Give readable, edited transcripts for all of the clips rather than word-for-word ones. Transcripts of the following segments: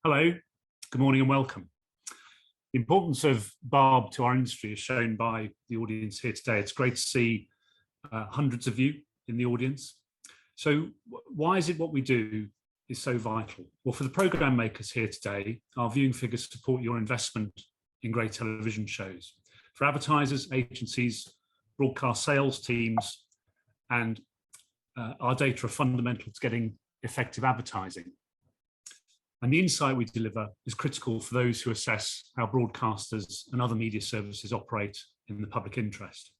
Hello, good morning and welcome. The importance of BARB to our industry is shown by the audience here today. It's great to see hundreds of you in the audience. So why is it what we do is so vital? Well, for the programme makers here today, our viewing figures support your investment in great television shows. For advertisers, agencies, broadcast sales teams, and our data are fundamental to getting effective advertising. And the insight we deliver is critical for those who assess how broadcasters and other media services operate in the public interest.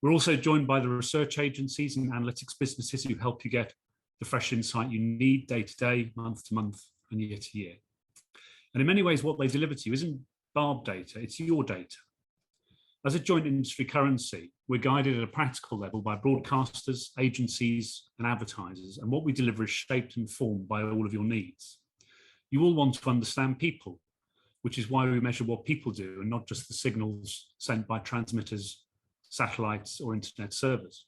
We're also joined by the research agencies and analytics businesses who help you get the fresh insight you need day to day, month to month, and year to year. And in many ways, what they deliver to you isn't BARB data, it's your data. As a joint industry currency, we're guided at a practical level by broadcasters, agencies, and advertisers, and what we deliver is shaped and formed by all of your needs. You all want to understand people, which is why we measure what people do and not just the signals sent by transmitters, satellites, or internet servers.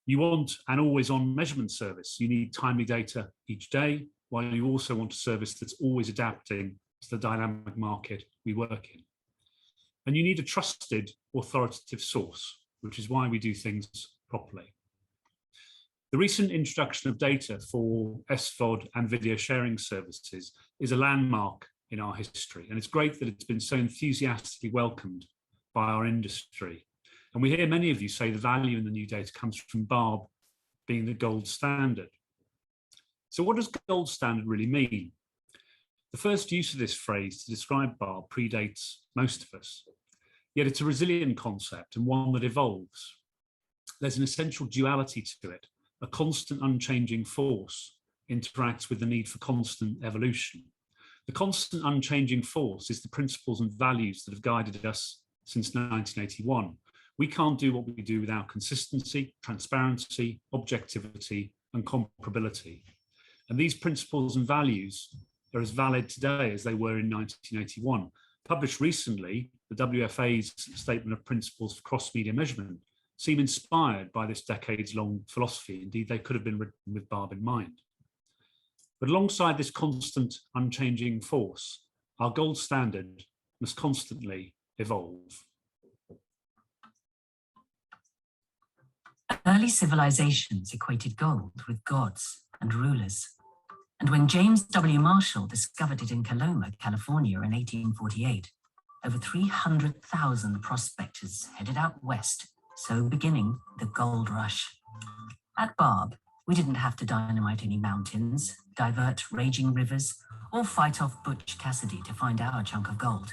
You want an always-on measurement service. You need timely data each day, while you also want a service that's always adapting to the dynamic market we work in. And you need a trusted, authoritative source, which is why we do things properly. The recent introduction of data for SVOD and video sharing services is a landmark in our history, and it's great that it's been so enthusiastically welcomed by our industry. And we hear many of you say the value in the new data comes from BARB being the gold standard. So what does gold standard really mean? The first use of this phrase to describe BARB predates most of us, yet it's a resilient concept and one that evolves. There's an essential duality to it. A constant unchanging force interacts with the need for constant evolution. The constant unchanging force is the principles and values that have guided us since 1981. We can't do what we do without consistency, transparency, objectivity, and comparability. And these principles and values are as valid today as they were in 1981. Published recently, the WFA's Statement of Principles for Cross-Media Measurement seem inspired by this decades-long philosophy. Indeed, they could have been written with BARB in mind. But alongside this constant, unchanging force, our gold standard must constantly evolve. Early civilizations equated gold with gods and rulers. And when James W. Marshall discovered it in Coloma, California in 1848, over 300,000 prospectors headed out west, so beginning the gold rush. At BARB, we didn't have to dynamite any mountains, divert raging rivers, or fight off Butch Cassidy to find our chunk of gold.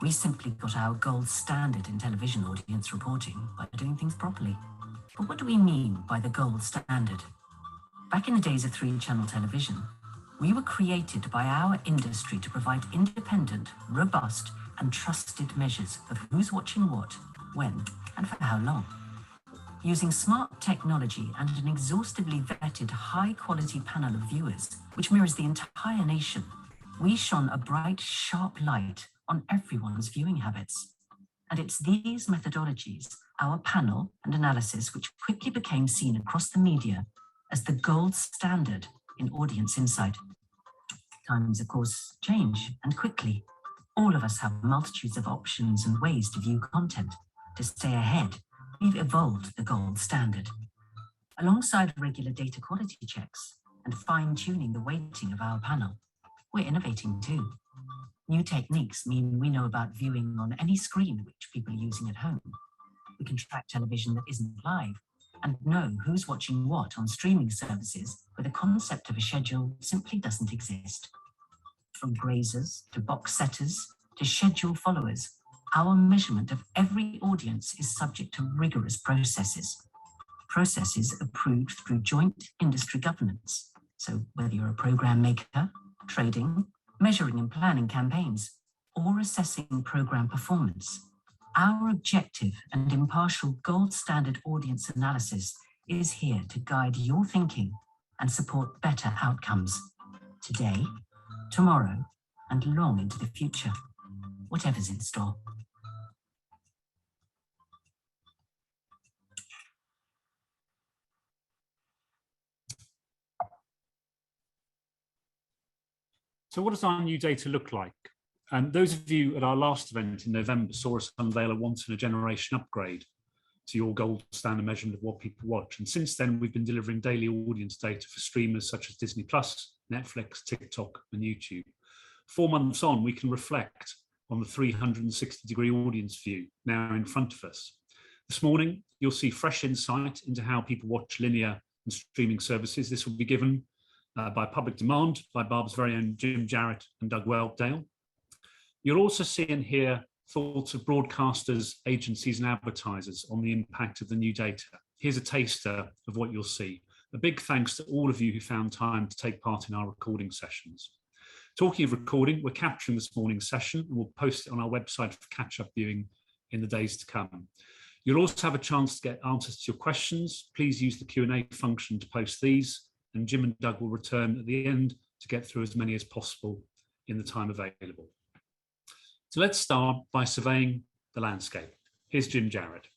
We simply got our gold standard in television audience reporting by doing things properly. But what do we mean by the gold standard? Back in the days of 3-channel television, we were created by our industry to provide independent, robust, and trusted measures of who's watching what, when, and for how long. Using smart technology and an exhaustively vetted high-quality panel of viewers, which mirrors the entire nation, we shone a bright, sharp light on everyone's viewing habits. And it's these methodologies, our panel and analysis, which quickly became seen across the media as the gold standard in audience insight. Times, of course, change, and quickly. All of us have multitudes of options and ways to view content. To stay ahead, we've evolved the gold standard. Alongside regular data quality checks and fine-tuning the weighting of our panel, we're innovating too. New techniques mean we know about viewing on any screen which people are using at home. We can track television that isn't live and know who's watching what on streaming services where the concept of a schedule simply doesn't exist. From grazers to box setters to schedule followers, our measurement of every audience is subject to rigorous processes. Processes approved through joint industry governance. So whether you're a program maker, trading, measuring and planning campaigns, or assessing program performance, our objective and impartial gold standard audience analysis is here to guide your thinking and support better outcomes today, tomorrow, and long into the future, whatever's in store. So what does our new data look like? Those of you at our last event in November saw us unveil a once-in-a-generation upgrade to your gold standard measurement of what people watch. And since then, we've been delivering daily audience data for streamers such as Disney+, Netflix, TikTok, and YouTube. 4 months on, we can reflect on the 360-degree audience view now in front of us. This morning, you'll see fresh insight into how people watch linear and streaming services. This will be given by public demand by BARB's very own Jim Jarrett and Doug Whelpdale. You'll also see and hear thoughts of broadcasters, agencies and advertisers on the impact of the new data. Here's a taster of what you'll see. A big thanks to all of you who found time to take part in our recording sessions. Talking of recording, we're capturing this morning's session and we'll post it on our website for catch-up viewing in the days to come. You'll also have a chance to get answers to your questions. Please use the Q&A function to post these, and Jim and Doug will return at the end to get through as many as possible in the time available. So let's start by surveying the landscape. Here's Jim Jarrett.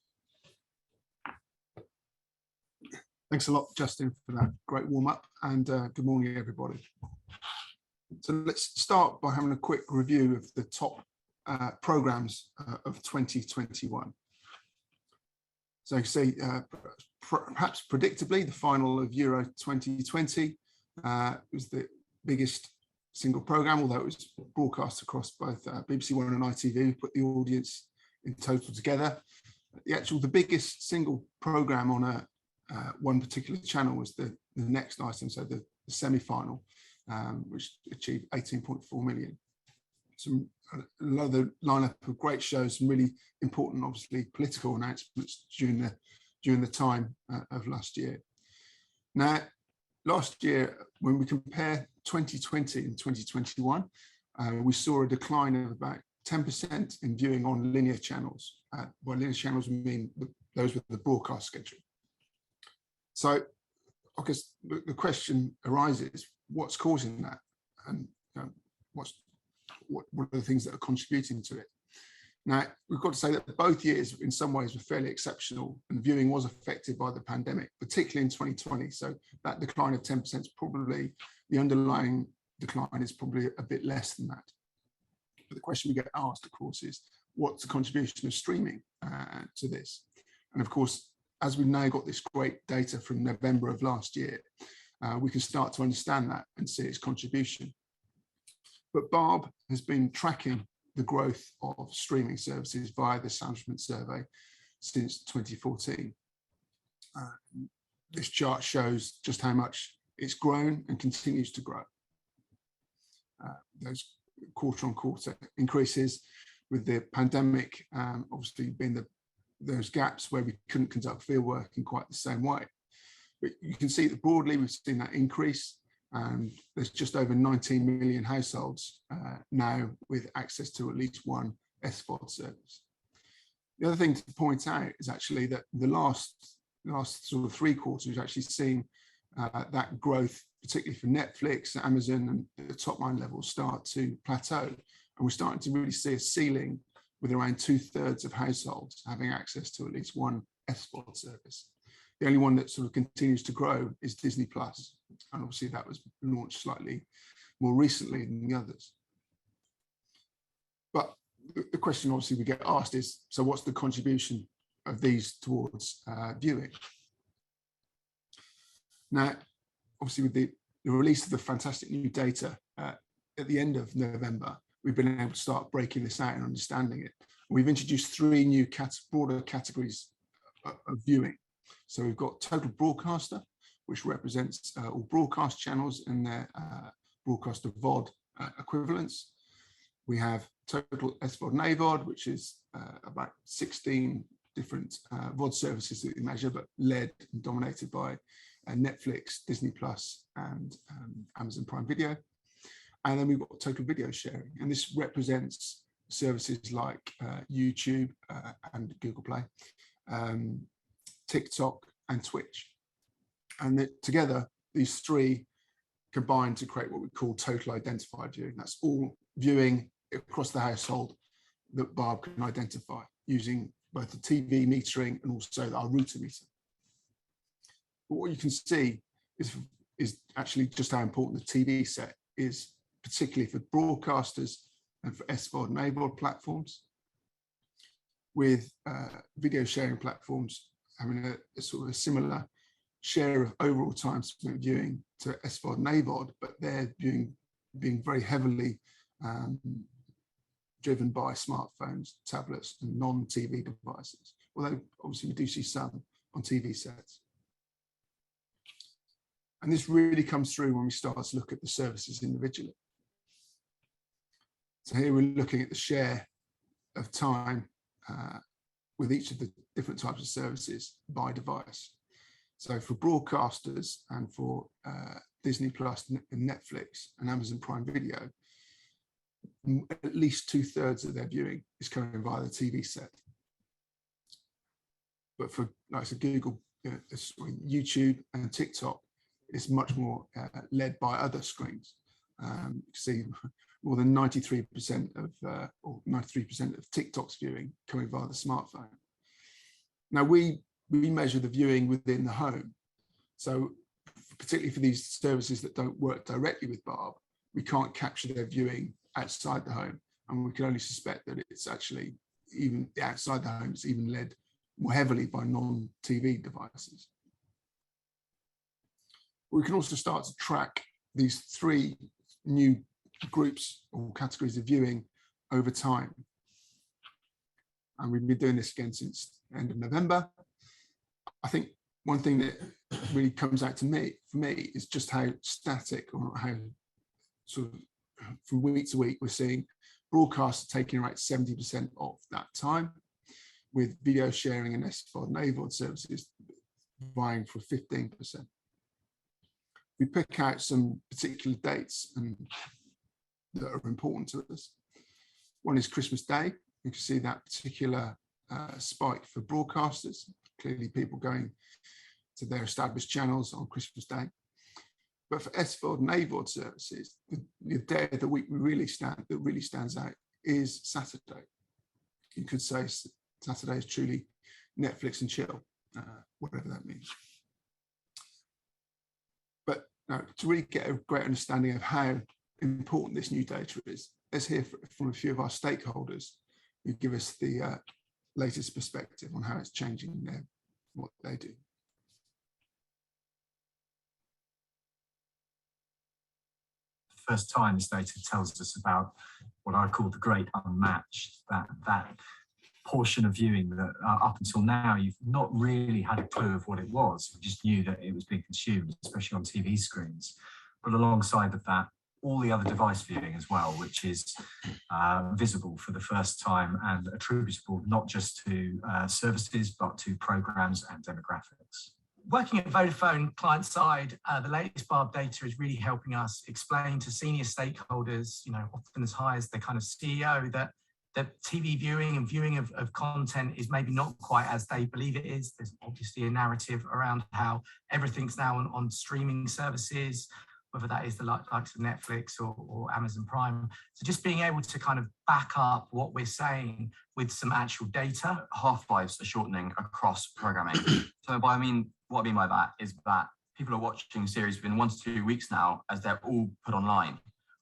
Thanks a lot, Justin, for that great warm-up, and good morning, everybody. So let's start by having a quick review of the top programmes of 2021. So you can see, perhaps predictably, the final of Euro 2020 was the biggest single programme, although it was broadcast across both BBC One and ITV, put the audience in total together. The biggest single programme on one particular channel was the next item, so the semi-final, which achieved 18.4 million. Another lineup of great shows, some really important, obviously, political announcements during the time of last year. Now, last year, when we compare 2020 and 2021, we saw a decline of about 10% in viewing on linear channels. By linear channels, we mean those with the broadcast schedule. So, I guess the question arises: what's causing that, and what are the things that are contributing to it? Now, we've got to say that both years, in some ways, were fairly exceptional, and viewing was affected by the pandemic, particularly in 2020. So that decline of 10% is probably, the underlying decline is probably a bit less than that. But the question we get asked, of course, is what's the contribution of streaming to this? And of course, as we've now got this great data from November of last year, we can start to understand that and see its contribution. But BARB has been tracking the growth of streaming services via the establishment survey since 2014. This chart shows just how much it's grown and continues to grow. Those quarter-on-quarter increases, with the pandemic obviously being those gaps where we couldn't conduct fieldwork in quite the same way. But you can see that broadly we've seen that increase. And there's just over 19 million households now with access to at least one SVOD service. The other thing to point out is actually that the last sort of 3 quarters, we've actually seen that growth, particularly for Netflix, Amazon, and the top line levels start to plateau. And we're starting to really see a ceiling with around 2/3 of households having access to at least one SVOD service. The only one that sort of continues to grow is Disney+. And obviously that was launched slightly more recently than the others. But the question obviously we get asked is, so what's the contribution of these towards viewing? Now, obviously with the release of the fantastic new data at the end of November, we've been able to start breaking this out and understanding it. We've introduced 3 new broader categories of viewing. So we've got total broadcaster, which represents all broadcast channels and their broadcaster VOD equivalents. We have total SVOD and AVOD, which is about 16 different VOD services that we measure, but led and dominated by Netflix, Disney+, and Amazon Prime Video. And then we've got total video sharing, and this represents services like YouTube and Google Play, TikTok and Twitch. And together, these 3 combine to create what we call total identified viewing. That's all viewing across the household that BARB can identify using both the TV metering and also our router meter. But what you can see is actually just how important the TV set is, particularly for broadcasters and for SVOD and AVOD platforms, with video sharing platforms having a sort of a similar share of overall time spent viewing to SVOD and AVOD, but they're being very heavily driven by smartphones, tablets, and non-TV devices. Although obviously we do see some on TV sets. And this really comes through when we start to look at the services individually. So here we're looking at the share of time with each of the different types of services by device. So for broadcasters and for Disney Plus and Netflix and Amazon Prime Video, at least 2/3 of their viewing is coming via the TV set. But for like so Google, YouTube and TikTok, it's much more led by other screens. You can see more than 93% of TikTok's viewing coming via the smartphone. Now we measure the viewing within the home. So particularly for these services that don't work directly with BARB, we can't capture their viewing outside the home. And we can only suspect that it's actually even outside the home, it's even led more heavily by non-TV devices. We can also start to track these 3 new groups or categories of viewing over time. And we've been doing this again since the end of November. I think one thing that really comes out for me is just how static, or how sort of from week to week, we're seeing broadcasts taking about 70% of that time, with video sharing and SVOD and AVOD services vying for 15%. We pick out some particular dates that are important to us. One is Christmas Day. You can see that particular spike for broadcasters, clearly people going to their established channels on Christmas Day. But for SVOD and AVOD services, the day of the week that really stands out is Saturday. You could say Saturday is truly Netflix and chill, whatever that means. But to really get a great understanding of how important this new data is, let's hear from a few of our stakeholders who give us the latest perspective on how it's changing what they do. First time this data tells us about what I call the great unmatched, that portion of viewing that up until now you've not really had a clue of what it was. You just knew that it was being consumed, especially on TV screens. But alongside of that, all the other device viewing as well, which is visible for the first time and attributable not just to services, but to programs and demographics. Working at Vodafone client side, the latest BARB data is really helping us explain to senior stakeholders, often as high as the kind of CEO, that TV viewing and viewing of content is maybe not quite as they believe it is. There's obviously a narrative around how everything's now on streaming services, whether that is the likes of Netflix or Amazon Prime. So just being able to kind of back up what we're saying with some actual data. Half-lives are shortening across programming. So what I mean by that is that people are watching series within 1 to 2 weeks now as they're all put online,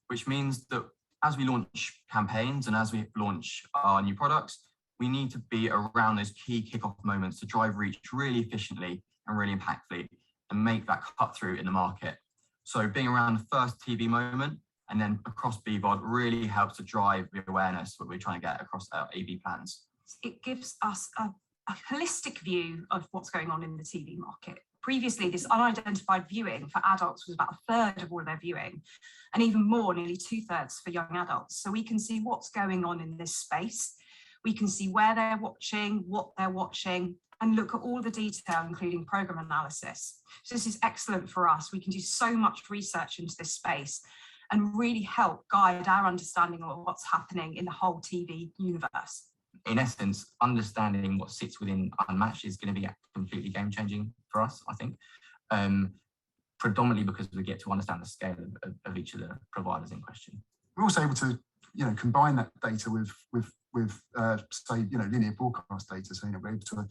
which means that as we launch campaigns and as we launch our new products, we need to be around those key kickoff moments to drive reach really efficiently and really impactfully and make that cut through in the market. So being around the first TV moment and then across BVOD really helps to drive the awareness that we're trying to get across our AV plans. It gives us a holistic view of what's going on in the TV market. Previously, this unidentified viewing for adults was about 1/3 of all of their viewing, and even more, nearly 2/3 for young adults. So we can see what's going on in this space. We can see where they're watching, what they're watching, and look at all the detail, including program analysis. So this is excellent for us. We can do so much research into this space and really help guide our understanding of what's happening in the whole TV universe. In essence, understanding what sits within Unmatched is going to be completely game-changing for us, I think, predominantly because we get to understand the scale of each of the providers in question. We're also able to, combine that data with say, linear broadcast data. So, we're able to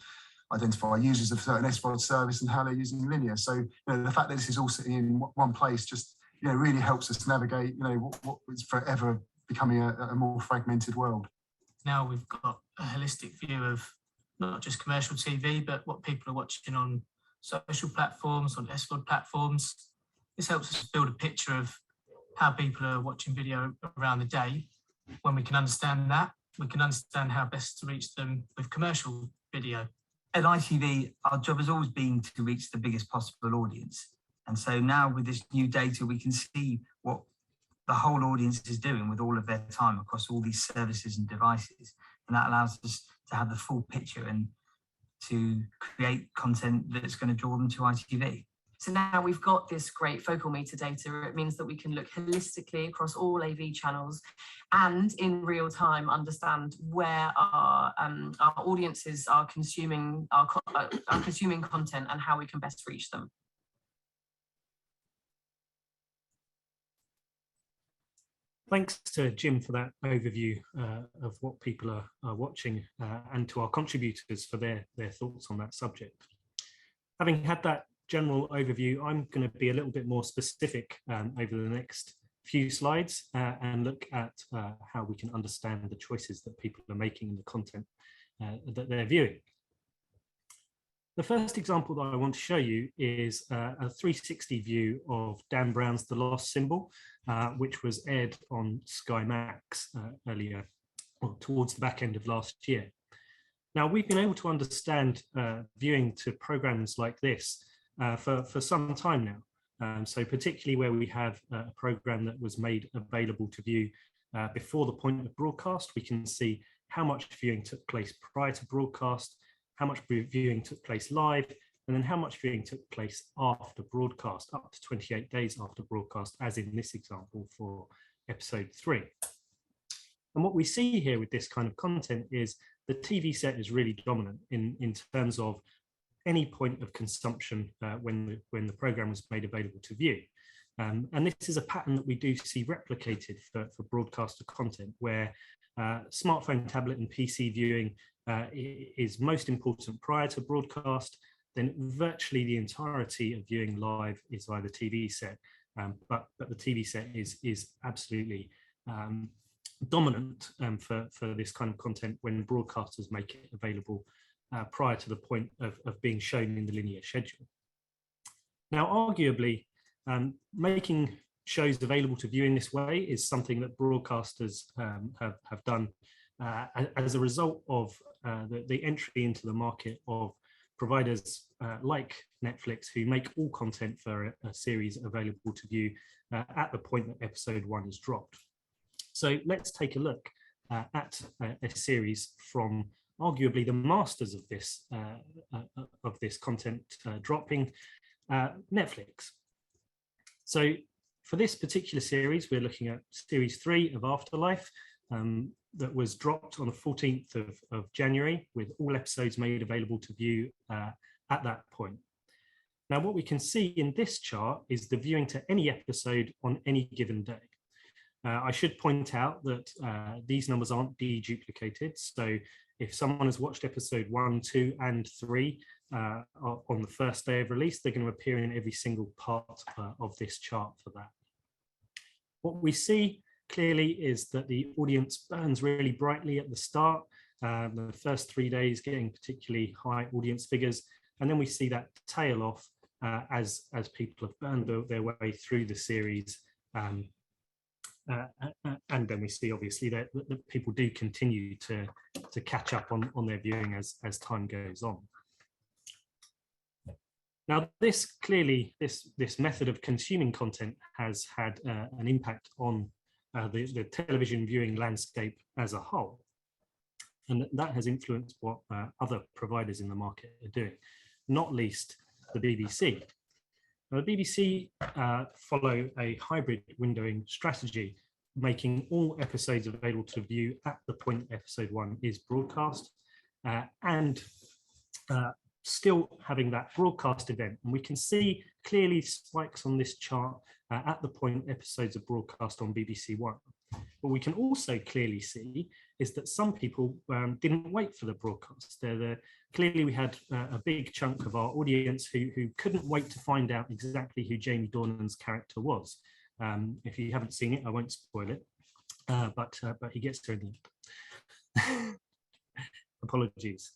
identify users of certain SVOD service and how they're using linear. So, the fact that this is all sitting in one place just really helps us navigate, what is forever becoming a more fragmented world. Now we've got a holistic view of not just commercial TV, but what people are watching on social platforms, on SVOD platforms. This helps us build a picture of how people are watching video around the day. When we can understand that, we can understand how best to reach them with commercial video. At ITV, our job has always been to reach the biggest possible audience. And so now with this new data, we can see what the whole audience is doing with all of their time across all these services and devices. And that allows us to have the full picture and to create content that's going to draw them to ITV. So now we've got this great focal meter data. It means that we can look holistically across all AV channels and in real time understand where our audiences are consuming consuming content and how we can best reach them. Thanks to Jim for that overview of what people are watching and to our contributors for their thoughts on that subject. Having had that general overview, I'm going to be a little bit more specific over the next few slides and look at how we can understand the choices that people are making in the content that they're viewing. The first example that I want to show you is a 360 view of Dan Brown's The Lost Symbol, which was aired on Sky Max earlier, or towards the back end of last year. Now, we've been able to understand viewing to programs like this for some time now. So particularly where we have a program that was made available to view before the point of broadcast, we can see how much viewing took place prior to broadcast, how much viewing took place live, and then how much viewing took place after broadcast, up to 28 days after broadcast, as in this example for episode 3. And what we see here with this kind of content is the TV set is really dominant in terms of any point of consumption when the program was made available to view. And this is a pattern that we do see replicated for broadcaster content, where smartphone, tablet and PC viewing is most important prior to broadcast. Then virtually the entirety of viewing live is via the TV set, but the TV set is absolutely dominant for this kind of content when broadcasters make it available prior to the point of being shown in the linear schedule. Now, arguably, making shows available to view in this way is something that broadcasters have done as a result of the entry into the market of providers like Netflix, who make all content for a series available to view at the point that episode 1 is dropped. So let's take a look at a series from arguably the masters of this content dropping, Netflix. So for this particular series, we're looking at series 3 of Afterlife, that was dropped on the 14th of January, with all episodes made available to view at that point. Now, what we can see in this chart is the viewing to any episode on any given day. I should point out that these numbers aren't deduplicated. So if someone has watched episode 1, 2 and 3 on the first day of release, they're going to appear in every single part of this chart for that. What we see clearly is that the audience burns really brightly at the start, the first 3 days getting particularly high audience figures, and then we see that tail off as people have burned their way through the series, and then we see obviously that people do continue to catch up on their viewing as time goes on. Now, this method of consuming content has had an impact on the television viewing landscape as a whole, and that has influenced what other providers in the market are doing, not least the BBC. Now, the BBC follow a hybrid windowing strategy, making all episodes available to view at the point episode 1 is broadcast, and still having that broadcast event. And we can see clearly spikes on this chart at the point episodes are broadcast on BBC One. What we can also clearly see is that some people didn't wait for the broadcast. Clearly we had a big chunk of our audience who couldn't wait to find out exactly who Jamie Dornan's character was. If you haven't seen it, I won't spoil it, but he gets there in the end. Apologies.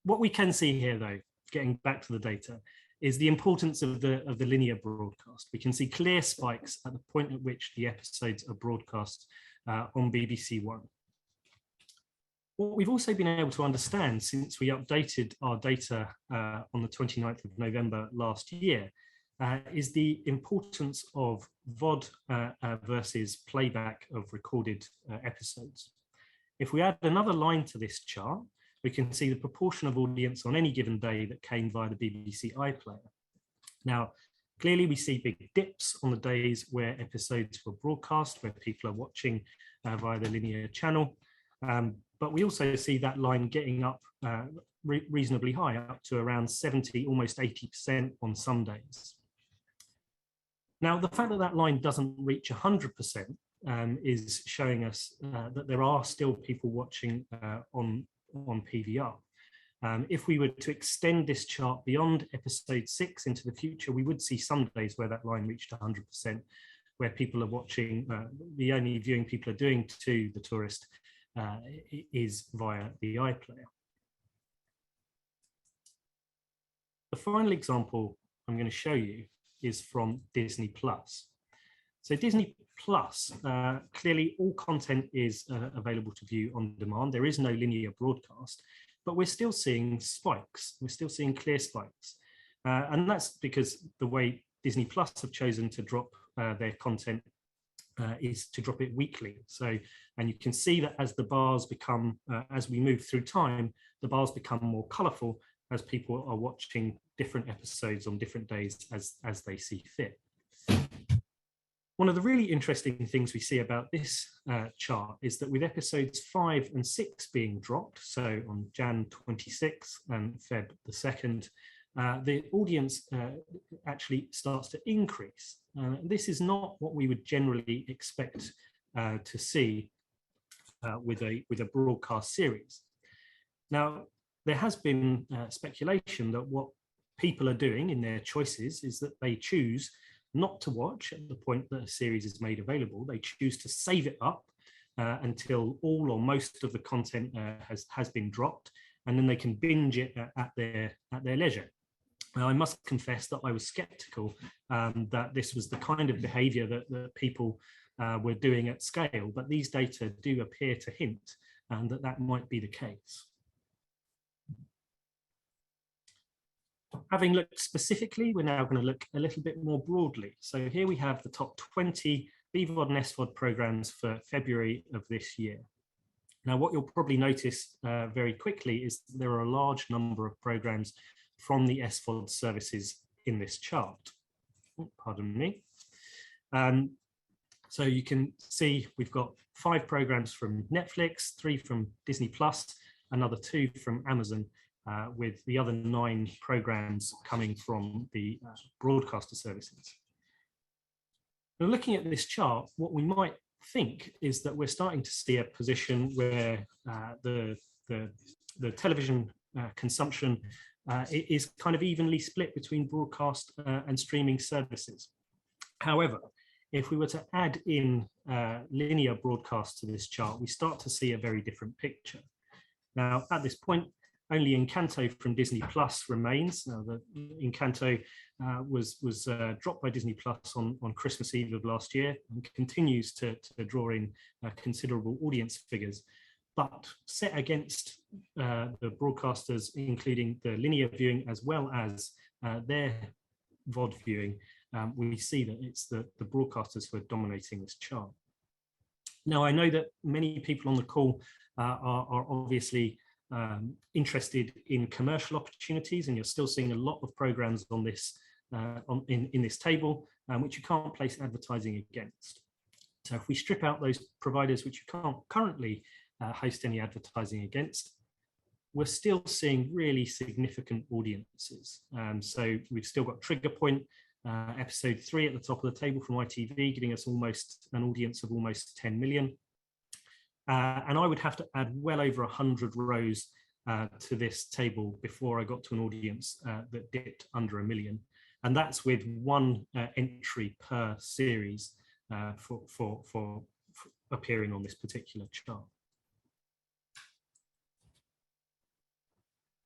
What we can see here, though, getting back to the data, is the importance of the linear broadcast. We can see clear spikes at the point at which the episodes are broadcast on BBC One. What we've also been able to understand since we updated our data on the 29th of November last year is the importance of VOD versus playback of recorded episodes. If we add another line to this chart, we can see the proportion of audience on any given day that came via the BBC iPlayer. Now, clearly we see big dips on the days where episodes were broadcast, where people are watching via the linear channel. But we also see that line getting up reasonably high, up to around 70, almost 80% on some days. Now, the fact that that line doesn't reach 100% is showing us that there are still people watching on PVR. If we were to extend this chart beyond episode 6 into the future, we would see some days where that line reached 100%, where people are watching, the only viewing people are doing to The Tourist is via the iPlayer. The final example I'm going to show you is from Disney Plus. So Disney Plus, clearly all content is available to view on demand. There is no linear broadcast, but we're still seeing spikes. We're still seeing clear spikes. And that's because the way Disney Plus have chosen to drop their content is to drop it weekly. So, and you can see that as the bars become, as we move through time, the bars become more colorful as people are watching different episodes on different days as they see fit. One of the really interesting things we see about this chart is that with episodes 5 and 6 being dropped, so on Jan 26th and Feb the 2nd, the audience actually starts to increase. This is not what we would generally expect to see with a broadcast series. Now, there has been speculation that what people are doing in their choices is that they choose not to watch at the point that a series is made available. They choose to save it up until all or most of the content has been dropped, and then they can binge it at their leisure. Now, I must confess that I was skeptical that this was the kind of behaviour that people were doing at scale, but these data do appear to hint that that might be the case. Having looked specifically, we're now going to look a little bit more broadly. So here we have the top 20 BVOD and SVOD programmes for February of this year. Now, what you'll probably notice very quickly is that there are a large number of programmes from the SVOD services in this chart. Oh, pardon me. So you can see we've got 5 programmes from Netflix, 3 from Disney Plus, another 2 from Amazon, with the other 9 programmes coming from the broadcaster services. Now, looking at this chart, what we might think is that we're starting to see a position where the television consumption is kind of evenly split between broadcast and streaming services. However, if we were to add in linear broadcast to this chart, we start to see a very different picture. Now, at this point, only Encanto from Disney Plus remains. Now, the Encanto was dropped by Disney Plus on Christmas Eve of last year and continues to draw in considerable audience figures. But set against the broadcasters, including the linear viewing as well as their VOD viewing, we see that it's the broadcasters who are dominating this chart. Now, I know that many people on the call are obviously interested in commercial opportunities, and you're still seeing a lot of programs on this in this table, which you can't place advertising against. So if we strip out those providers which you can't currently host any advertising against, we're still seeing really significant audiences. So we've still got Trigger Point, episode 3 at the top of the table from ITV, giving us almost an audience of almost 10 million. And I would have to add well over 100 rows to this table before I got to an audience that dipped under 1 million. and that's with one entry per series for appearing on this particular chart.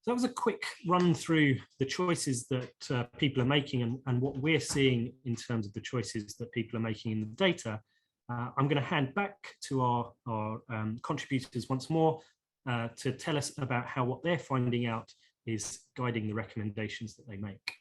So that was a quick run through the choices that people are making and what we're seeing in terms of the choices that people are making in the data. I'm going to hand back to our contributors once more to tell us about how what they're finding out is guiding the recommendations that they make.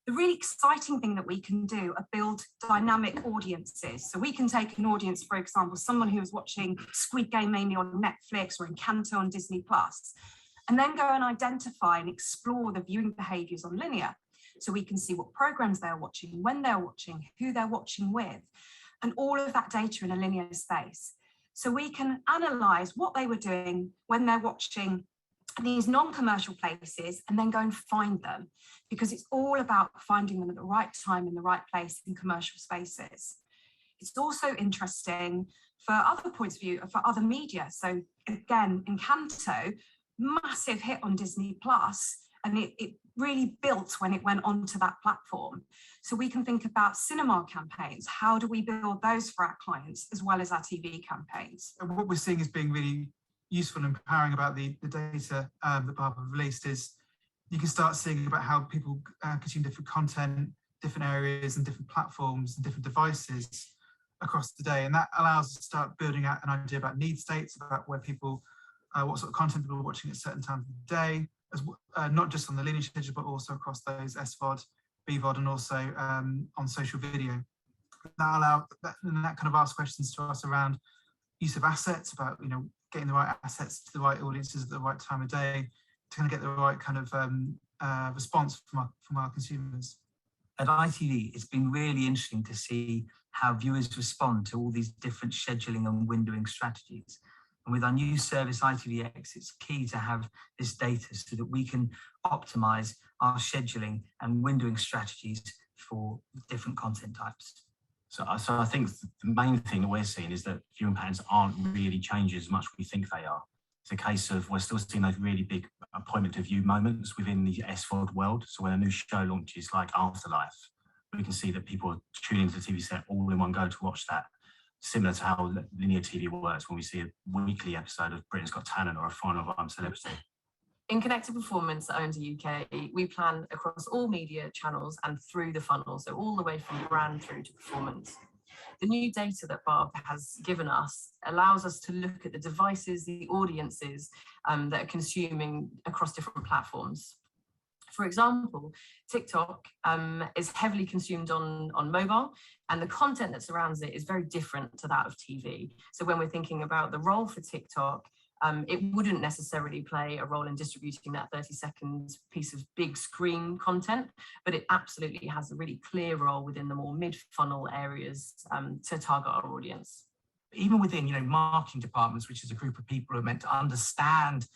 The really exciting thing that we can do are build dynamic audiences. So we can take an audience, for example, someone who is watching Squid Game mainly on Netflix or Encanto on Disney+, and then go and identify and explore the viewing behaviours on linear. So we can see what programs they're watching, when they're watching, who they're watching with, and all of that data in a linear space. So we can analyse what they were doing when they're watching these non-commercial places and then go and find them, because it's all about finding them at the right time in the right place in commercial spaces. It's also interesting for other points of view, for other media. So again, Encanto, massive hit on Disney+, and it really built when it went onto that platform. So we can think about cinema campaigns. How do we build those for our clients as well as our TV campaigns? And what we're seeing as being really useful and empowering about the data that BARB have released is you can start seeing about how people consume different content, different areas and different platforms and different devices across the day. And that allows us to start building out an idea about need states, about where people, what sort of content people are watching at certain times of the day, as not just on the linear schedule, but also across those SVOD, BVOD, and also on social video. That kind of asks questions to us around use of assets, about getting the right assets to the right audiences at the right time of day to kind of get the right kind of response from our consumers. At ITV, it's been really interesting to see how viewers respond to all these different scheduling and windowing strategies. And with our new service, ITVX, it's key to have this data so that we can optimize our scheduling and windowing strategies for different content types. So I think the main thing that we're seeing is that viewing patterns aren't really changing as much as we think they are. It's a case of we're still seeing those really big appointment to view moments within the SVOD world. So when a new show launches like Afterlife, we can see that people are tuning into the TV set all in one go to watch that. Similar to how linear TV works when we see a weekly episode of Britain's Got Talent or a final of I'm Celebrity. In Connected Performance at OMD UK, we plan across all media channels and through the funnel, so all the way from brand through to performance. The new data that BARB has given us allows us to look at the devices, the audiences that are consuming across different platforms. For example, TikTok is heavily consumed on mobile, and the content that surrounds it is very different to that of TV. So when we're thinking about the role for TikTok, it wouldn't necessarily play a role in distributing that 30-second piece of big screen content, but it absolutely has a really clear role within the more mid-funnel areas to target our audience. Even within, marketing departments, which is a group of people who are meant to understand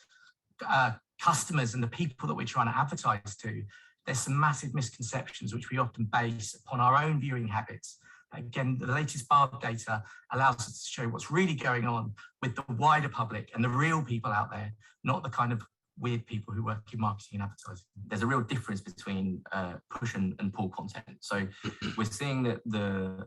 customers and the people that we're trying to advertise to, there's some massive misconceptions which we often base upon our own viewing habits. Again, the latest BARB data allows us to show what's really going on with the wider public and the real people out there, not the kind of weird people who work in marketing and advertising. There's a real difference between push and pull content. So we're seeing that the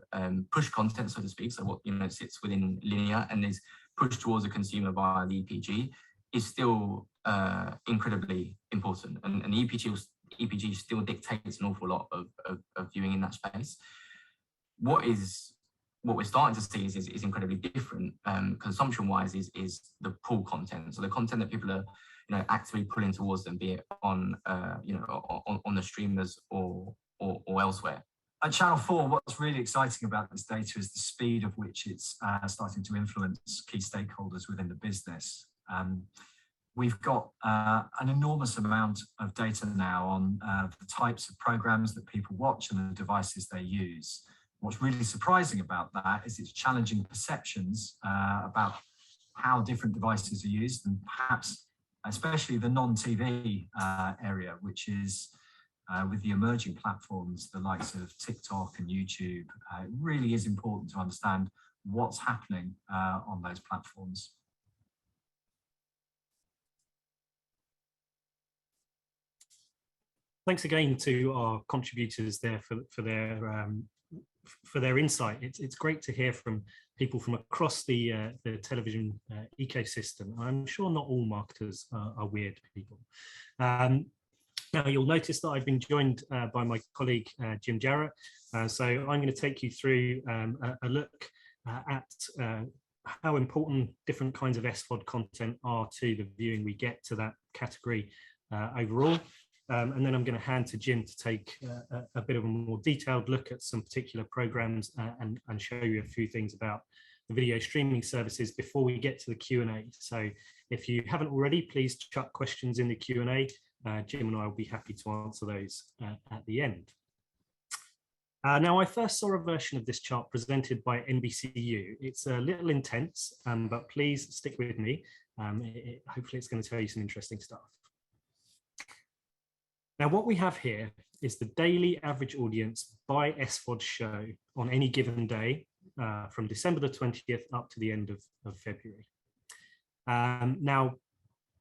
push content, so to speak, so what sits within linear and is pushed towards the consumer via the EPG, is still incredibly important. And the EPG still dictates an awful lot of viewing in that space. What we're starting to see is incredibly different consumption-wise is the pull content. So the content that people are actively pulling towards them, be it on on the streamers or elsewhere. At Channel 4, what's really exciting about this data is the speed of which it's starting to influence key stakeholders within the business. We've got an enormous amount of data now on the types of programs that people watch and the devices they use. What's really surprising about that is it's challenging perceptions about how different devices are used, and perhaps especially the non-TV area, which is with the emerging platforms, the likes of TikTok and YouTube. It really is important to understand what's happening on those platforms. Thanks again to our contributors there for their insight. It's great to hear from people from across the television ecosystem. I'm sure not all marketers are weird people. Now you'll notice that I've been joined by my colleague Jim Jarrett. So I'm going to take you through a look at how important different kinds of SVOD content are to the viewing we get to that category overall. And then I'm going to hand to Jim to take a bit of a more detailed look at some particular programs and show you a few things about the video streaming services before we get to the Q&A. So if you haven't already, please chuck questions in the Q&A. Jim and I will be happy to answer those at the end. Now, I first saw a version of this chart presented by NBCU. It's a little intense, but please stick with me. Hopefully it's going to tell you some interesting stuff. Now, what we have here is the daily average audience by SVOD show on any given day from December the 20th up to the end of February. Now,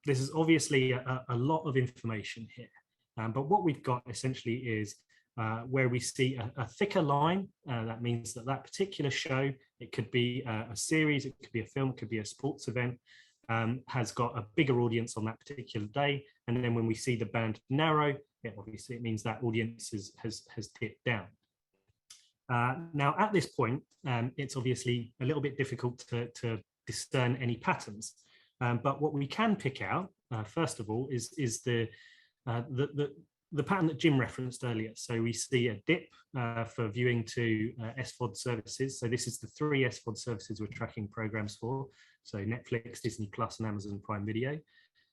this is obviously a lot of information here, but what we've got essentially is where we see a thicker line. That means that that particular show, it could be a series, it could be a film, it could be a sports event, has got a bigger audience on that particular day. And then when we see the band narrow, obviously it means that audience has dipped down. Now, at this point, it's obviously a little bit difficult to discern any patterns. But what we can pick out, first of all, is the pattern that Jim referenced earlier. So we see a dip for viewing to SVOD services. So this is the 3 SVOD services we're tracking programs for. So Netflix, Disney Plus, and Amazon Prime Video.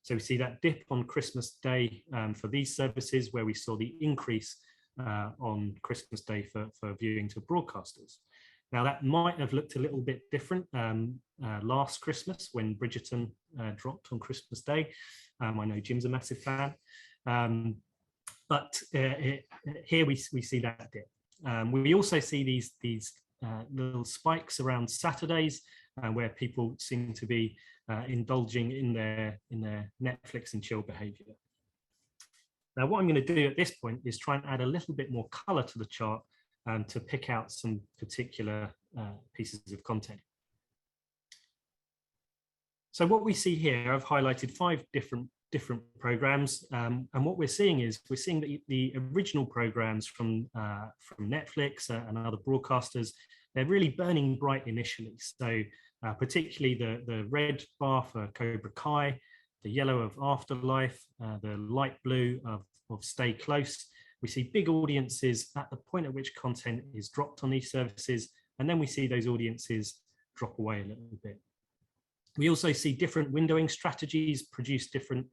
So we see that dip on Christmas Day for these services, where we saw the increase on Christmas Day for viewing to broadcasters. Now, that might have looked a little bit different last Christmas when Bridgerton dropped on Christmas Day. I know Jim's a massive fan. But here we see that dip. We also see these little spikes around Saturdays where people seem to be indulging in their Netflix and chill behavior. Now, what I'm going to do at this point is try and add a little bit more color to the chart to pick out some particular pieces of content. So what we see here, I've highlighted 5 different programs, and what we're seeing that the original programs from Netflix and other broadcasters, they're really burning bright initially. So particularly the red bar for Cobra Kai, the yellow of Afterlife, the light blue of Stay Close. We see big audiences at the point at which content is dropped on these services, and then we see those audiences drop away a little bit. We also see different windowing strategies produce different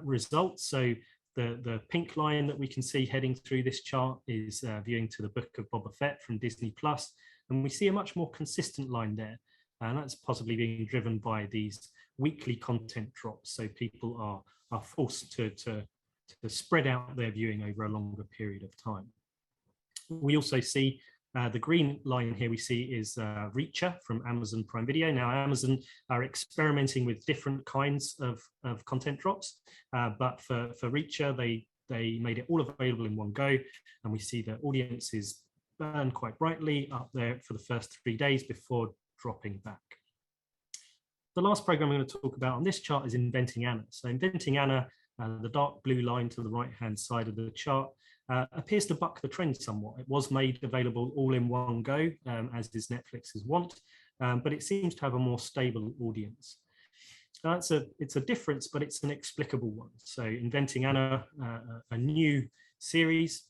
results. So the pink line that we can see heading through this chart is viewing to the Book of Boba Fett from Disney Plus, and we see a much more consistent line there, and that's possibly being driven by these weekly content drops. So people are forced to spread out their viewing over a longer period of time. We also see the green line here we see is Reacher from Amazon Prime Video. Now, Amazon are experimenting with different kinds of content drops, but for Reacher, they made it all available in one go, and we see the audiences burn quite brightly up there for the first 3 days before dropping back. The last program I'm going to talk about on this chart is Inventing Anna. So Inventing Anna, the dark blue line to the right-hand side of the chart, appears to buck the trend somewhat. It was made available all in one go, as is Netflix's want, but it seems to have a more stable audience. It's a difference, but it's an explicable one. So Inventing Anna, a new series,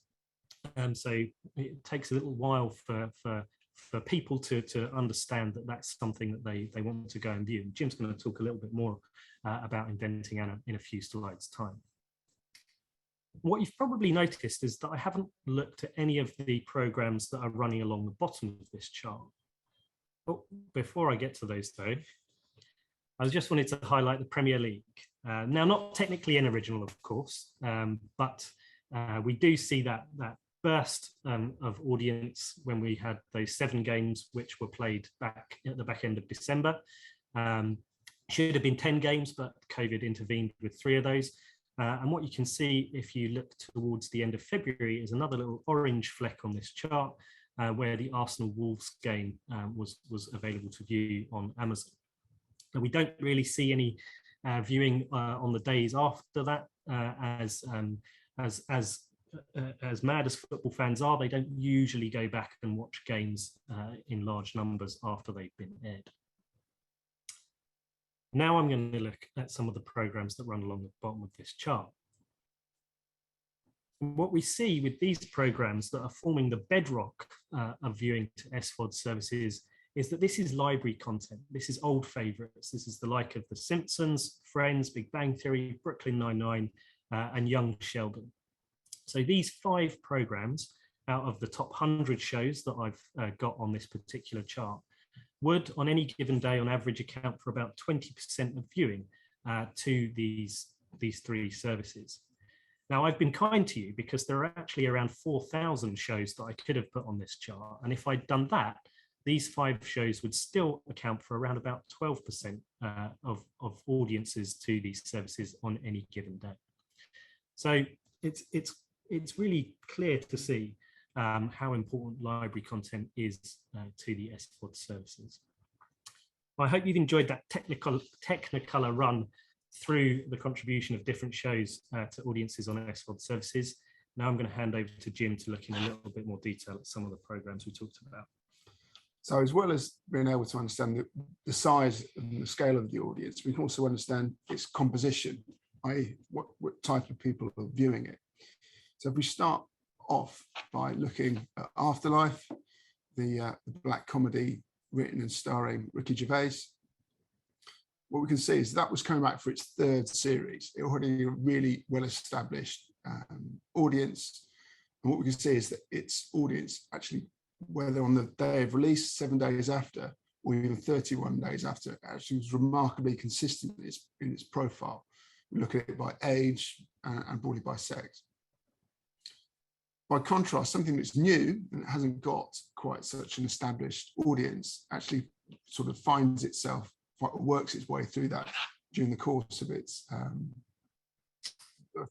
so it takes a little while for people to understand that that's something that they want to go and view. Jim's going to talk a little bit more about Inventing Anna in a few slides' time. What you've probably noticed is that I haven't looked at any of the programs that are running along the bottom of this chart. But before I get to those though, I just wanted to highlight the Premier League. Now, not technically an original, of course, but we do see that burst of audience when we had those 7 games which were played back at the back end of December. Should have been 10 games, but COVID intervened with 3 of those. And what you can see if you look towards the end of February is another little orange fleck on this chart where the Arsenal Wolves game was available to view on Amazon. Now, we don't really see any viewing on the days after that, as mad as football fans are, they don't usually go back and watch games in large numbers after they've been aired. Now I'm going to look at some of the programs that run along the bottom of this chart. What we see with these programs that are forming the bedrock of viewing to SVOD services is that this is library content. This is old favorites. This is the like of The Simpsons, Friends, Big Bang Theory, Brooklyn Nine-Nine, and Young Sheldon. So these 5 programs out of the top 100 shows that I've got on this particular chart would, on any given day, on average, account for about 20% of viewing to these 3 services. Now, I've been kind to you because there are actually around 4,000 shows that I could have put on this chart. And if I'd done that, these 5 shows would still account for around about 12% of audiences to these services on any given day. So it's really clear to see how important library content is to the SVOD services. I hope you've enjoyed that technicolor run through the contribution of different shows to audiences on SVOD services. Now I'm going to hand over to Jim to look in a little bit more detail at some of the programs we talked about. So as well as being able to understand the size and the scale of the audience, we can also understand its composition, i.e. what type of people are viewing it. So if we start off by looking at Afterlife, the black comedy written and starring Ricky Gervais, what we can see is that was coming back for its 3rd series. It already had a really well-established audience. And what we can see is that its audience actually, whether on the day of release, 7 days after, or even 31 days after, actually was remarkably consistent in its profile. We look at it by age and broadly by sex. By contrast, something that's new and hasn't got quite such an established audience actually sort of finds itself, works its way through that during the course of its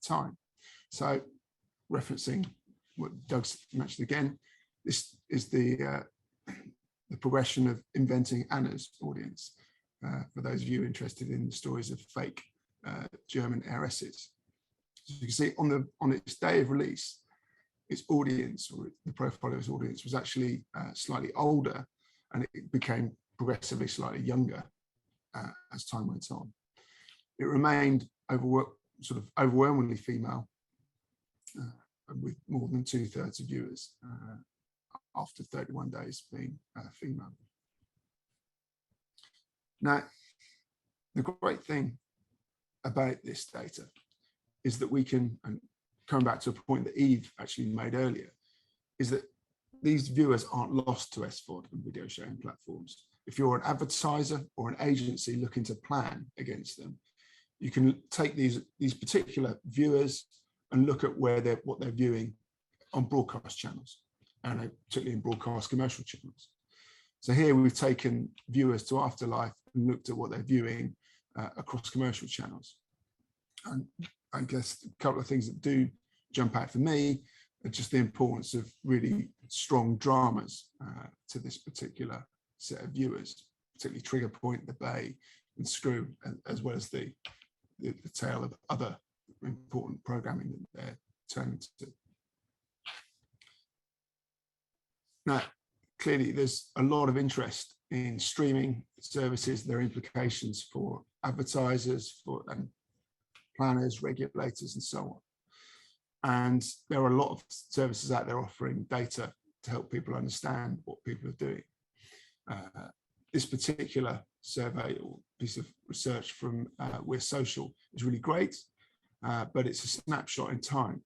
time. So referencing what Doug's mentioned again, this is the progression of inventing Anna's audience, for those of you interested in the stories of fake German heiresses. So you can see on its day of release, its audience, or the profile of its audience, was actually slightly older, and it became progressively slightly younger as time went on. It remained overwhelmingly female, with more than 2/3 of viewers after 31 days being female. Now, the great thing about this data is that we can, and coming back to a point that Eve actually made earlier, is that these viewers aren't lost to SVOD and video sharing platforms. If you're an advertiser or an agency looking to plan against them, you can take these particular viewers and look at what they're viewing on broadcast channels, and particularly in broadcast commercial channels. So here we've taken viewers to Afterlife and looked at what they're viewing across commercial channels. And I guess a couple of things that do jump out for me are just the importance of really strong dramas to this particular set of viewers, particularly Trigger Point, The Bay, and Screw, as well as the tale of other important programming that they're turning to. Now, clearly, there's a lot of interest in streaming services, their implications for advertisers, and planners, regulators, and so on. And there are a lot of services out there offering data to help people understand what people are doing. This particular survey or piece of research from We're Social is really great, but it's a snapshot in time,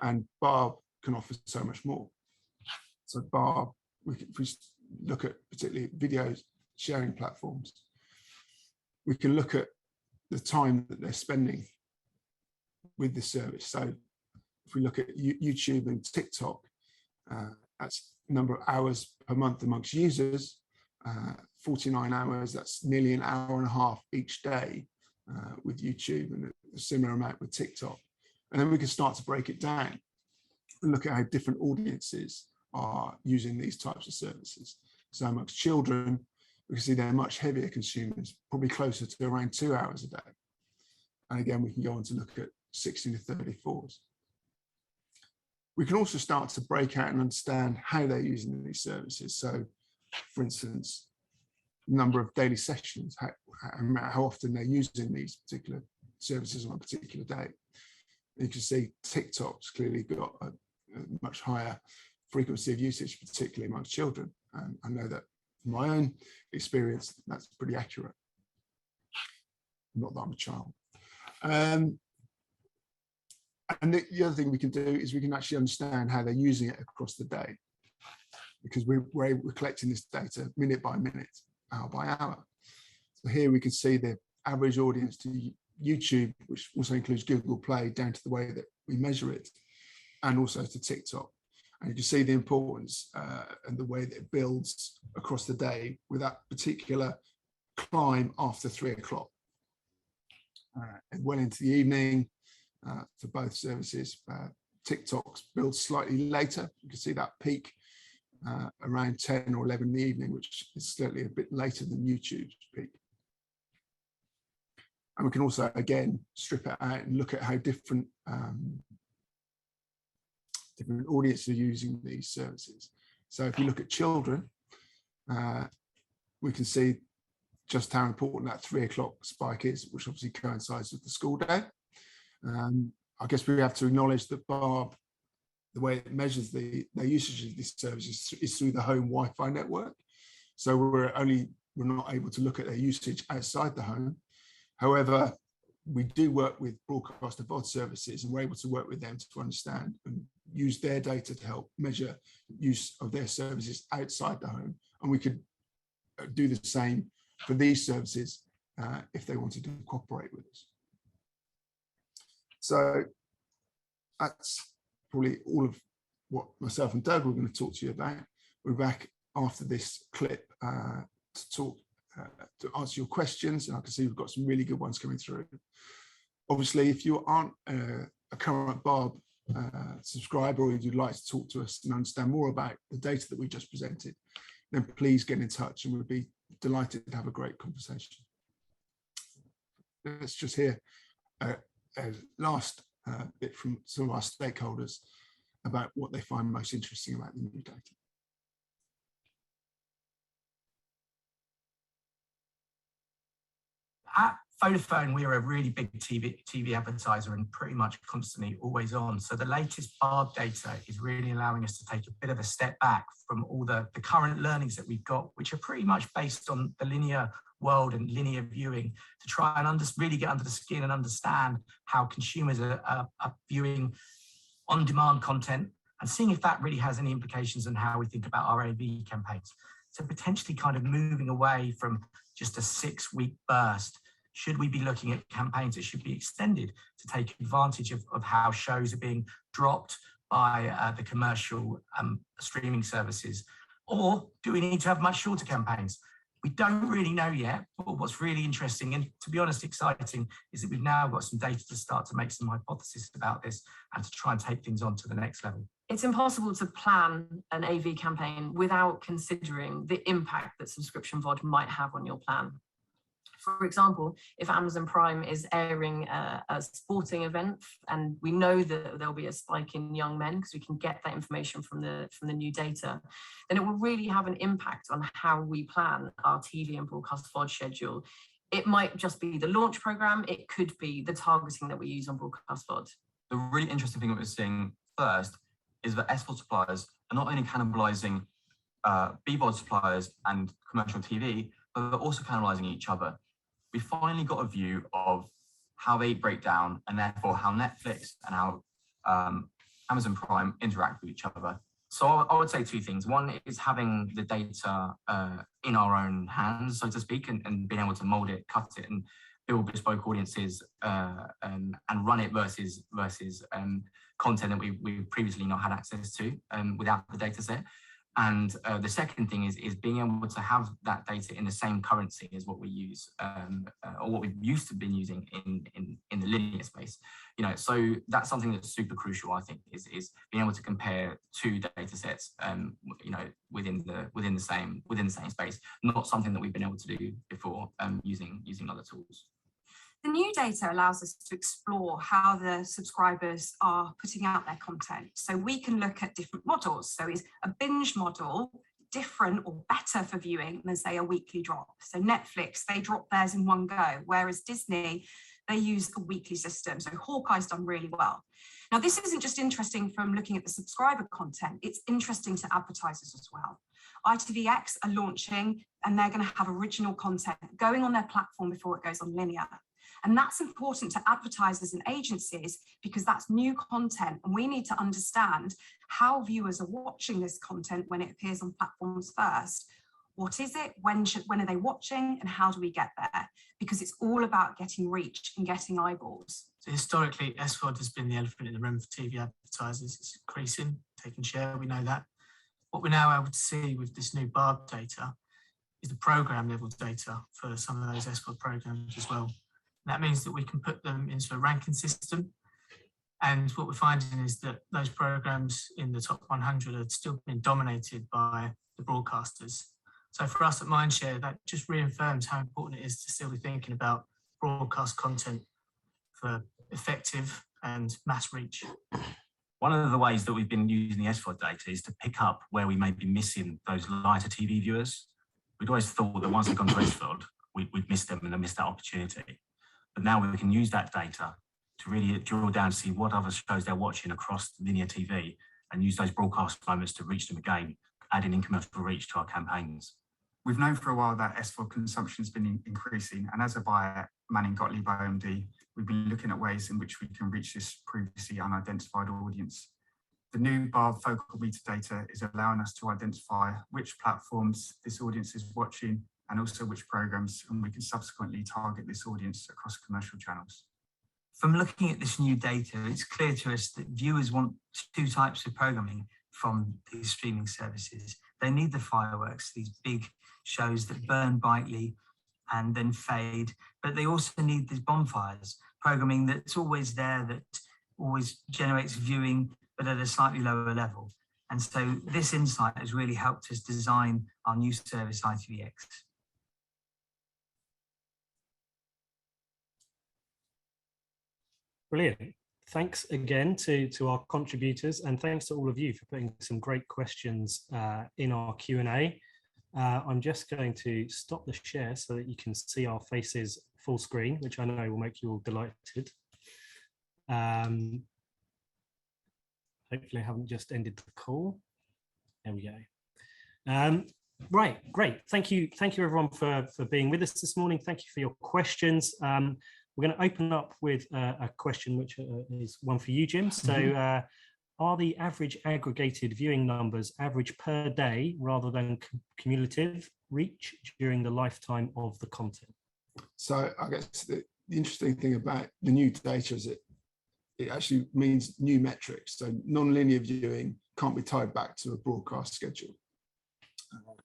and BARB can offer so much more. So BARB, if we look at particularly video sharing platforms, we can look at the time that they're spending with the service. So if we look at YouTube and TikTok, that's number of hours per month amongst users, 49 hours, that's nearly an hour and a half each day with YouTube and a similar amount with TikTok. And then we can start to break it down and look at how different audiences are using these types of services. So amongst children, we can see they're much heavier consumers, probably closer to around 2 hours a day. And again, we can go on to look at 16 to 34s. We can also start to break out and understand how they're using these services. So, for instance, number of daily sessions, how often they're using these particular services on a particular day. You can see TikTok's clearly got a much higher frequency of usage, particularly amongst children. And I know that from my own experience, that's pretty accurate. Not that I'm a child. And the other thing we can do is we can actually understand how they're using it across the day, because we're collecting this data minute by minute, hour by hour. So here we can see the average audience to YouTube, which also includes Google Play, down to the way that we measure it, and also to TikTok. And you can see the importance and the way that it builds across the day with that particular climb after 3 o'clock. And well into the evening for both services. TikTok builds slightly later. You can see that peak around 10 or 11 in the evening, which is certainly a bit later than YouTube's peak. And we can also, again, strip it out and look at how different audiences are using these services. So if you look at children, we can see just how important that 3 o'clock spike is, which obviously coincides with the school day. I guess we have to acknowledge that BARB, the way it measures their usage of these services is through the home Wi-Fi network. So we're not able to look at their usage outside the home. However, we do work with broadcast VOD services, and we're able to work with them to understand and use their data to help measure use of their services outside the home. And we could do the same for these services if they wanted to cooperate with us. So that's probably all of what myself and Doug were going to talk to you about. We're back after this clip to answer your questions, and I can see we've got some really good ones coming through. Obviously, if you aren't a current BARB subscriber, or you'd like to talk to us and understand more about the data that we just presented, then please get in touch, and we'd be delighted to have a great conversation. Let's just hear a last bit from some of our stakeholders about what they find most interesting about the new data. At Vodafone, we are a really big TV advertiser and pretty much constantly always on. So the latest BARB data is really allowing us to take a bit of a step back from all the current learnings that we've got, which are pretty much based on the linear world and linear viewing, to try and really get under the skin and understand how consumers are viewing on-demand content and seeing if that really has any implications on how we think about our AV campaigns. So potentially kind of moving away from just a 6-week burst. Should we be looking at campaigns that should be extended to take advantage of how shows are being dropped by the commercial streaming services? Or do we need to have much shorter campaigns? We don't really know yet, but what's really interesting and, to be honest, exciting, is that we've now got some data to start to make some hypotheses about this and to try and take things on to the next level. It's impossible to plan an AV campaign without considering the impact that subscription VOD might have on your plan. For example, if Amazon Prime is airing a sporting event, and we know that there'll be a spike in young men because we can get that information from the new data, then it will really have an impact on how we plan our TV and broadcast VOD schedule. It might just be the launch program. It could be the targeting that we use on broadcast VOD. The really interesting thing that we're seeing first is that SVOD suppliers are not only cannibalizing BVOD suppliers and commercial TV, but they're also cannibalizing each other. We finally got a view of how they break down, and therefore how Netflix and how Amazon Prime interact with each other. So I would say 2 things. One is having the data in our own hands, so to speak, and being able to mold it, cut it, and build bespoke audiences and run it versus content that we've previously not had access to without the data set. And the second thing is being able to have that data in the same currency as what we use, or what we've used to been using in the linear space. You know, so that's something that's super crucial, I think, is being able to compare two data sets, you know, within the same space, not something that we've been able to do before, using other tools. The new data allows us to explore how the subscribers are putting out their content. So we can look at different models. So is a binge model different or better for viewing than, say, a weekly drop? So Netflix, they drop theirs in one go, whereas Disney, they use a weekly system. So Hawkeye's done really well. Now, this isn't just interesting from looking at the subscriber content, it's interesting to advertisers as well. ITVX are launching, and they're going to have original content going on their platform before it goes on linear. And that's important to advertisers and agencies because that's new content, and we need to understand how viewers are watching this content when it appears on platforms first. What is it? When are they watching? And how do we get there? Because it's all about getting reach and getting eyeballs. So historically, SVOD has been the elephant in the room for TV advertisers. It's increasing, taking share, we know that. What we're now able to see with this new BARB data is the program level data for some of those SVOD programs as well. That means that we can put them into a ranking system. And what we're finding is that those programs in the top 100 are still being dominated by the broadcasters. So for us at Mindshare, that just reaffirms how important it is to still be thinking about broadcast content for effective and mass reach. One of the ways that we've been using the SVOD data is to pick up where we may be missing those lighter TV viewers. We'd always thought that once they've gone to SVOD, we'd miss them and miss that opportunity. But now we can use that data to really drill down and see what other shows they're watching across linear TV and use those broadcast moments to reach them again, adding incremental reach to our campaigns. We've known for a while that SVOD consumption has been increasing, and as a buyer at Manning Gottlieb OMD, we've been looking at ways in which we can reach this previously unidentified audience. The new BARB focal meter data is allowing us to identify which platforms this audience is watching and also which programs, and we can subsequently target this audience across commercial channels. From looking at this new data, it's clear to us that viewers want two types of programming from these streaming services. They need the fireworks, these big shows that burn brightly and then fade, but they also need these bonfires, programming that's always there, that always generates viewing, but at a slightly lower level. And so this insight has really helped us design our new service, ITVX. Brilliant. Thanks again to our contributors, and thanks to all of you for putting some great questions in our Q&A. I'm just going to stop the share so that you can see our faces full screen, which I know will make you all delighted. Hopefully I haven't just ended the call. There we go. Right, great. Thank you everyone for being with us this morning. Thank you for your questions. We're going to open up with a question, which is one for you, Jim. So are the average aggregated viewing numbers average per day rather than cumulative reach during the lifetime of the content? So I guess the interesting thing about the new data is it actually means new metrics. So non-linear viewing can't be tied back to a broadcast schedule.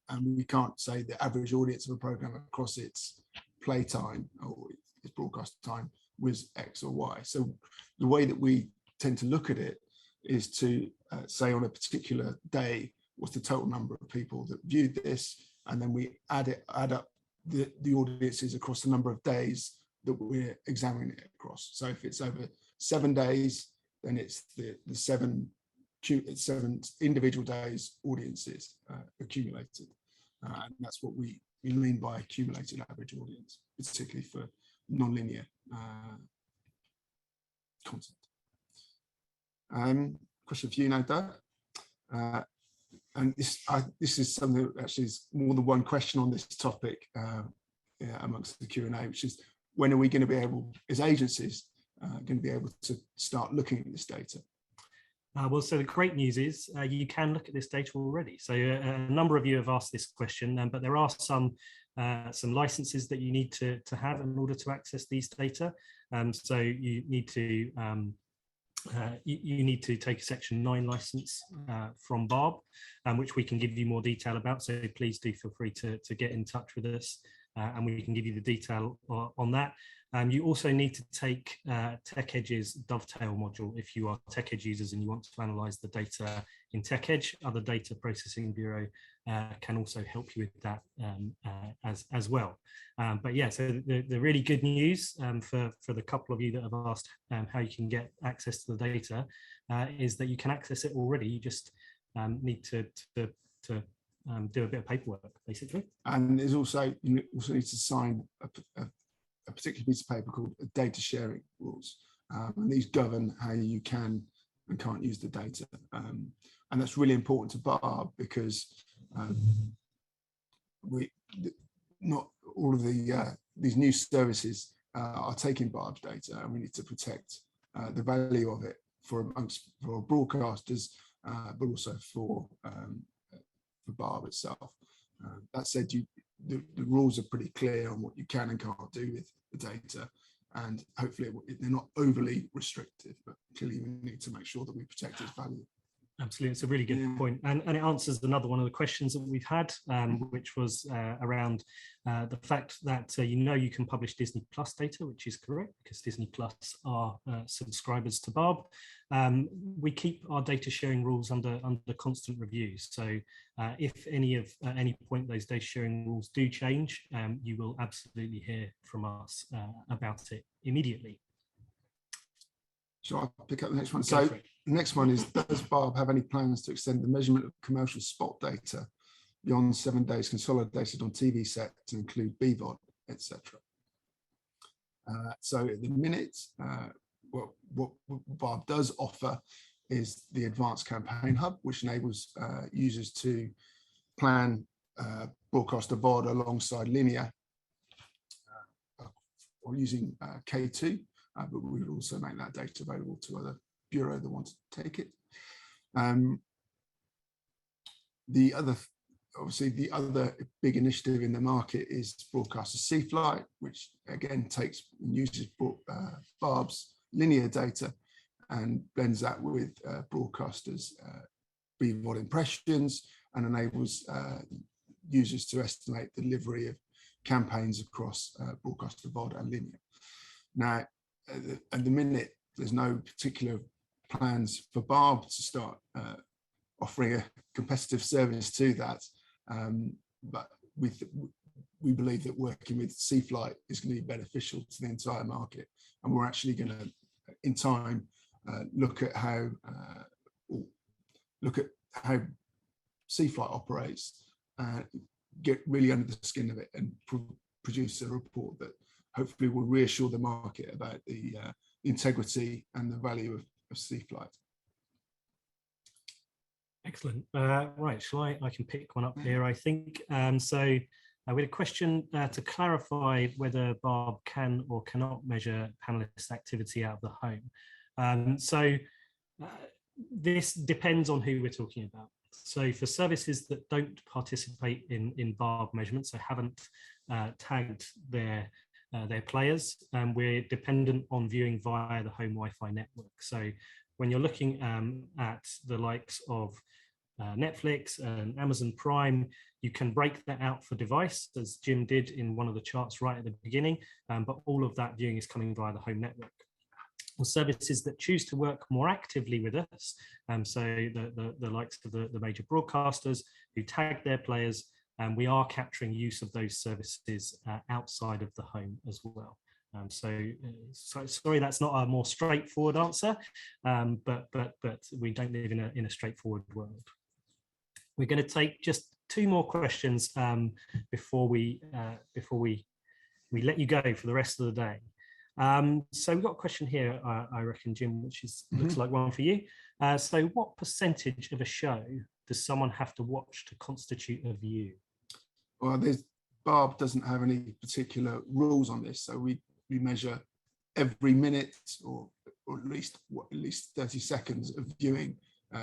And we can't say the average audience of a program across its playtime or its broadcast time was X or Y. So the way that we tend to look at it is to say on a particular day, what's the total number of people that viewed this, and then we add up the audiences across the number of days that we're examining it across. So if it's over 7 days, then it's the seven individual days audiences accumulated. And that's what we mean by accumulated average audience, particularly for non-linear content. Question for you now, Doug. And this is something that actually is more than one question on this topic amongst the Q&A, which is when are we going to be able, as agencies, going to be able to start looking at this data? Well, so the great news is you can look at this data already. So a number of you have asked this question, but there are some licenses that you need to have in order to access these data. So you need to you need to take a Section 9 license from BARB, which we can give you more detail about. So please do feel free to get in touch with us, and we can give you the detail on that. You also need to take TechEdge's Dovetail module if you are TechEdge users and you want to analyse the data in TechEdge. Other data processing bureau can also help you with that as well. But yeah, so the really good news for the couple of you that have asked how you can get access to the data is that you can access it already. You just need to do a bit of paperwork, basically. And there's also, you also need to sign a particular piece of paper called data sharing rules. And these govern how you can and can't use the data. And that's really important to BARB because not all of these new services are taking BARB's data, and we need to protect the value of it for broadcasters, but also for BARB itself. That said, the rules are pretty clear on what you can and can't do with the data, and hopefully they're not overly restrictive, but clearly we need to make sure that we protect its value. Absolutely, it's a really good point, and it answers another one of the questions that we've had, which was around the fact that you can publish Disney Plus data, which is correct because Disney Plus are subscribers to BARB. We keep our data sharing rules under constant review. So if at any point those data sharing rules do change, you will absolutely hear from us about it immediately. So I'll pick up the next one. So the next one is, does BARB have any plans to extend the measurement of commercial spot data beyond 7 days consolidated on TV set to include BVOD, etc.? So at the minute, what BARB does offer is the Advanced Campaign Hub, which enables users to plan broadcast VOD alongside linear or using K2. But we would also make that data available to other bureau that want to take it. Obviously, the other big initiative in the market is Broadcaster C-Flight, which again takes and uses BARB's linear data and blends that with broadcasters' BVOD impressions and enables users to estimate the delivery of campaigns across broadcaster VOD and linear. Now, at the minute, there's no particular plans for BARB to start offering a competitive service to that, but we believe that working with C-Flight is going to be beneficial to the entire market, and we're actually going to, in time, look at how C-Flight operates, get really under the skin of it, and produce a report that hopefully will reassure the market about the integrity and the value of C-Flight. Excellent. Right, I can pick one up here, I think. So we had a question to clarify whether BARB can or cannot measure panelist activity out of the home. This depends on who we're talking about. So for services that don't participate in BARB measurements, so haven't tagged their players, we're dependent on viewing via the home Wi-Fi network. So when you're looking at the likes of Netflix and Amazon Prime, you can break that out for device, as Jim did in one of the charts right at the beginning, but all of that viewing is coming via the home network. Or services that choose to work more actively with us, so the likes of the major broadcasters who tag their players, and we are capturing use of those services outside of the home as well. So sorry, that's not a more straightforward answer, but we don't live in a straightforward world. We're going to take just 2 more questions before we let you go for the rest of the day. So we've got a question here, I reckon, Jim, which looks like one for you. So what percentage of a show does someone have to watch to constitute a view? Well, BARB doesn't have any particular rules on this, so we measure every minute or at least 30 seconds of viewing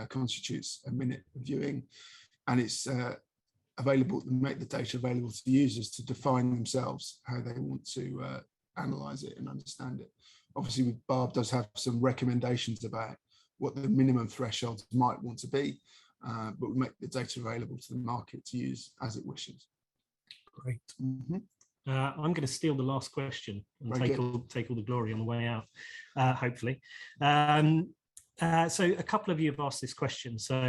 constitutes a minute of viewing, and it's available to make the data available to the users to define themselves how they want to analyze it and understand it. obviously BARB does have some recommendations about what the minimum thresholds might want to be, but we make the data available to the market to use as it wishes. Great. I'm going to steal the last question and take all the glory on the way out, hopefully. So a couple of you have asked this question. So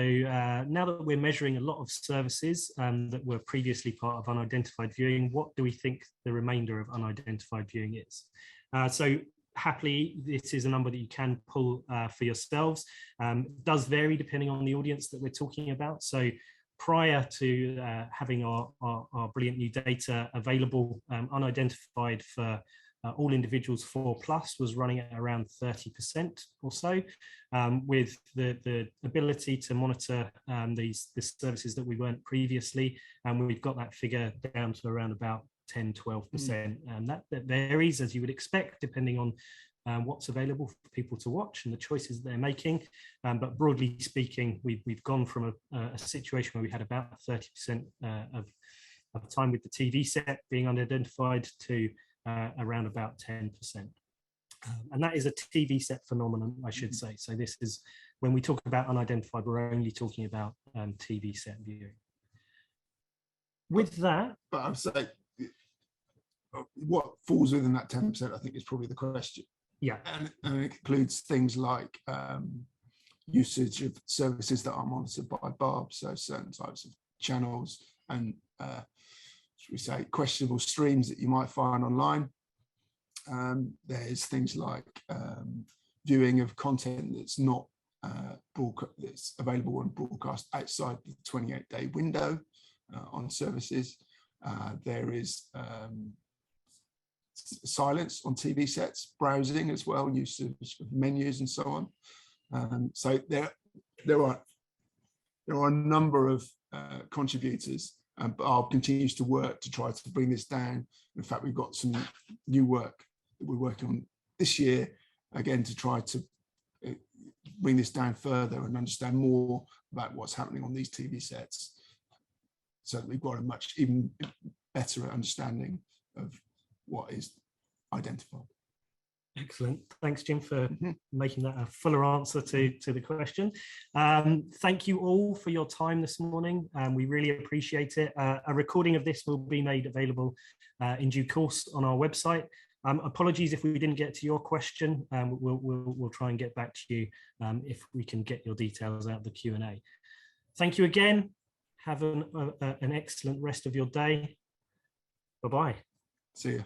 now that we're measuring a lot of services that were previously part of unidentified viewing, what do we think the remainder of unidentified viewing is? So happily, this is a number that you can pull for yourselves. It does vary depending on the audience that we're talking about. So prior to having our brilliant new data available, unidentified for all individuals 4+ was running at around 30% or so, with the ability to monitor the services that we weren't previously, and we've got that figure down to around about 10-12%, and that varies, as you would expect, depending on what's available for people to watch and the choices they're making. But broadly speaking, we've gone from a situation where we had about 30% of time with the TV set being unidentified to around about 10%. And that is a TV set phenomenon, I should say. So this is, when we talk about unidentified, we're only talking about TV set viewing. With that, but I would say what falls within that 10%, I think, is probably the question. Yeah, and it includes things like usage of services that are monitored by BARB, so certain types of channels and should we say questionable streams that you might find online. There's things like viewing of content that's not that's available and broadcast outside the 28-day window on services. There is silence on TV sets, browsing as well, use of menus and so on. So there are a number of contributors, but BARB continues to work to try to bring this down. In fact, we've got some new work that we're working on this year, again, to try to bring this down further and understand more about what's happening on these TV sets, so that we've got a much even better understanding of what is identified. Excellent. Thanks, Jim, for making that a fuller answer to the question. Thank you all for your time this morning. We really appreciate it. A recording of this will be made available in due course on our website. Apologies if we didn't get to your question. We'll try and get back to you if we can get your details out of the Q&A. Thank you again. Have an excellent rest of your day. Bye-bye. See you.